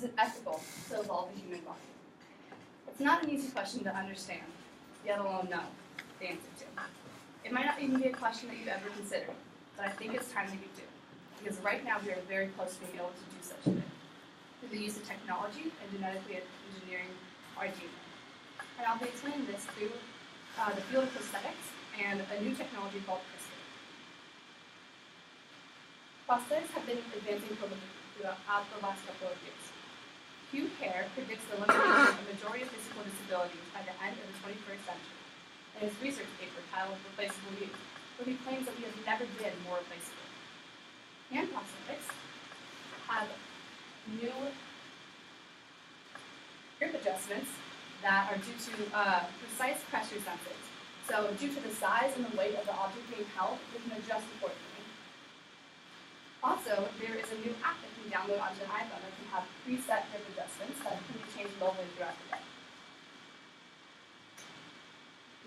is it ethical to evolve a human body? It's not an easy question to understand, yet alone know the answer to. It might not even be a question that you've ever considered, but I think it's time that you do. Because right now we are very close to being able to do such a thing through the use of technology and genetically engineering our DNA. And I'll be explaining this through the field of prosthetics and a new technology called CRISPR. Prosthetics have been advancing throughout the last couple of years. Hugh Hare predicts the elimination of the majority of physical disabilities by the end of the 21st century in his research paper titled Replaceable Youth, where he claims that we have never been more replaceable. Hand prosthetics have new grip adjustments that are due to precise pressure sensors. So due to the size and the weight of the object being held, we can adjust accordingly. Also, there is a new app that you can download onto an iPhone that can have preset grip adjustments that can be changed locally throughout the day.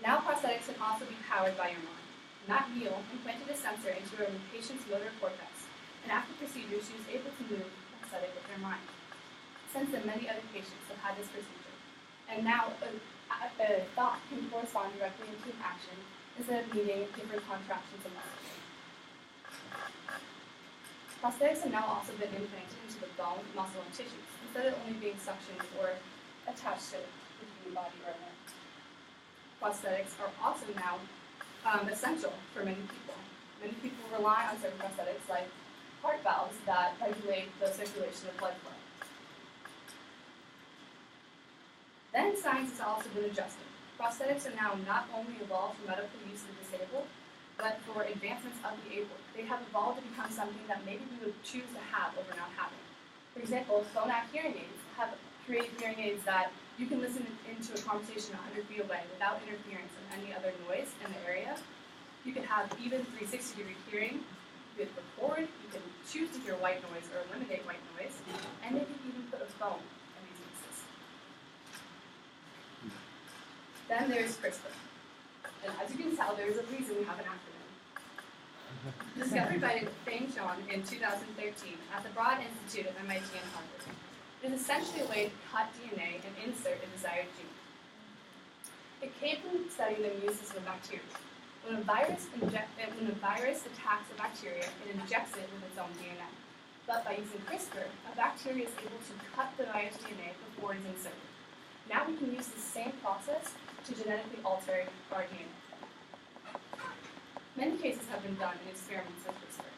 Now prosthetics can also be powered by your mind. Matt Veal implanted a sensor into a patient's motor cortex, and after procedure, she was able to move the prosthetic with her mind. Since then, many other patients have had this procedure, and now a thought can correspond directly into an action instead of needing different contractions and muscles. Prosthetics have now also been implanted into the bone, muscle, and tissues, instead of only being suctioned or attached to the human body or limb. Prosthetics are also now essential for many people. Many people rely on certain prosthetics like heart valves that regulate the circulation of blood flow. Then science has also been adjusted. Prosthetics are now not only evolved for medical use of the disabled, but for advancements of the able. They have evolved to become something that maybe we would choose to have over not having. For example, Phonak hearing aids have created hearing aids that you can listen into a conversation 100 feet away without interference of any other noise in the area. You can have even 360-degree hearing. You can record, you can choose to hear white noise or eliminate white noise, and they can even put a phone in these mixes. Then there's CRISPR. And as you can tell, there is a reason we have an acronym. Discovered by Feng Zhang in 2013 at the Broad Institute at MIT and Harvard. It is essentially a way to cut DNA and insert a desired gene. It came from studying the uses of bacteria. When a virus attacks a bacteria, it injects it with its own DNA. But by using CRISPR, a bacteria is able to cut the virus DNA before it's inserted. Now we can use the same process to genetically alter our DNA. Many cases have been done in experiments with CRISPR.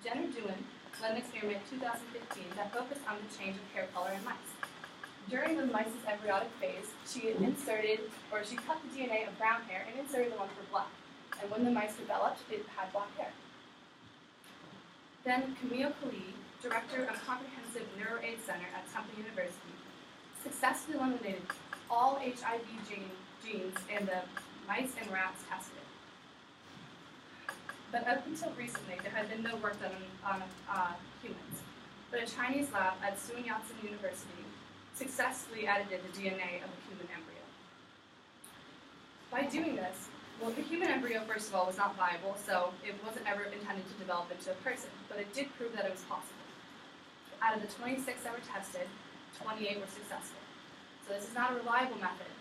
Jenner Doohan led an experiment in 2015 that focused on the change of hair color in mice. During the mice's embryonic phase, she cut the DNA of brown hair and inserted the one for black. And when the mice developed, it had black hair. Then Camille Khalid, director of Comprehensive NeuroAid Center at Temple University, successfully eliminated all HIV genes in the mice and rats tested. But up until recently, there had been no work done on humans. But a Chinese lab at Sun Yat-sen University successfully edited the DNA of a human embryo. By doing this, well, the human embryo, first of all, was not viable, so it wasn't ever intended to develop into a person, but it did prove that it was possible. Out of the 26 that were tested, 28 were successful. So this is not a reliable method,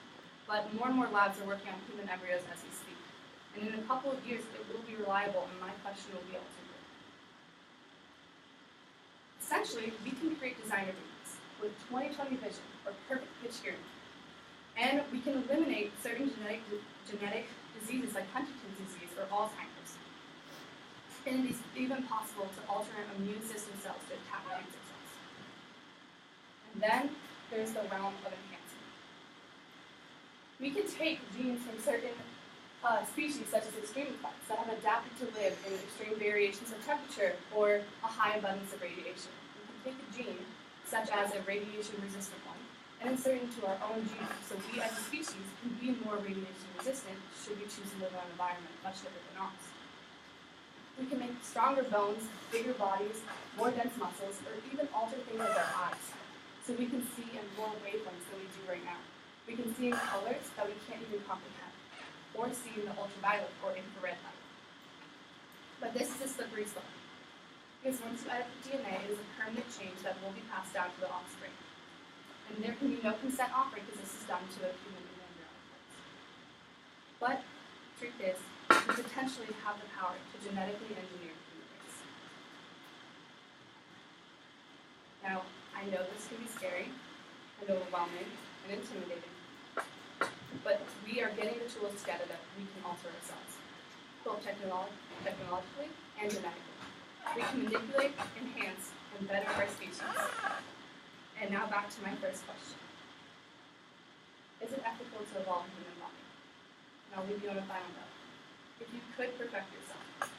but more and more labs are working on human embryos as we speak. And in a couple of years, it will be reliable, and my question will be able to work. Essentially, we can create designer babies with 20/20 vision or perfect pitch hearing. And we can eliminate certain genetic diseases like Huntington's disease or Alzheimer's. And it is even possible to alter immune system cells to attack cancer cells. And then there's the realm of enhancement. We can take genes from certain species, such as extreme plants, that have adapted to live in extreme variations of temperature or a high abundance of radiation. We can take a gene, such as a radiation-resistant one, and insert it into our own genome, so we as a species can be more radiation-resistant should we choose to live in an environment much different than ours. We can make stronger bones, bigger bodies, more dense muscles, or even alter things like our eyes, so we can see in more wavelengths than we do right now. We can see in colors that we can't even comprehend, or see in the ultraviolet or infrared light. But this is a slippery slope. Because once you edit the DNA, it is a permanent change that will be passed down to the offspring. And there can be no consent offered because this is done to a human in embryonic phase. But the truth is, we potentially have the power to genetically engineer the human race. Now, I know this can be scary and overwhelming and intimidating, but we are getting the tools together that we can alter ourselves, both technologically and genetically. We can manipulate, enhance, and better our species. And now back to my first question. Is it ethical to evolve a human body? And I'll leave you on a final note. If you could perfect yourself,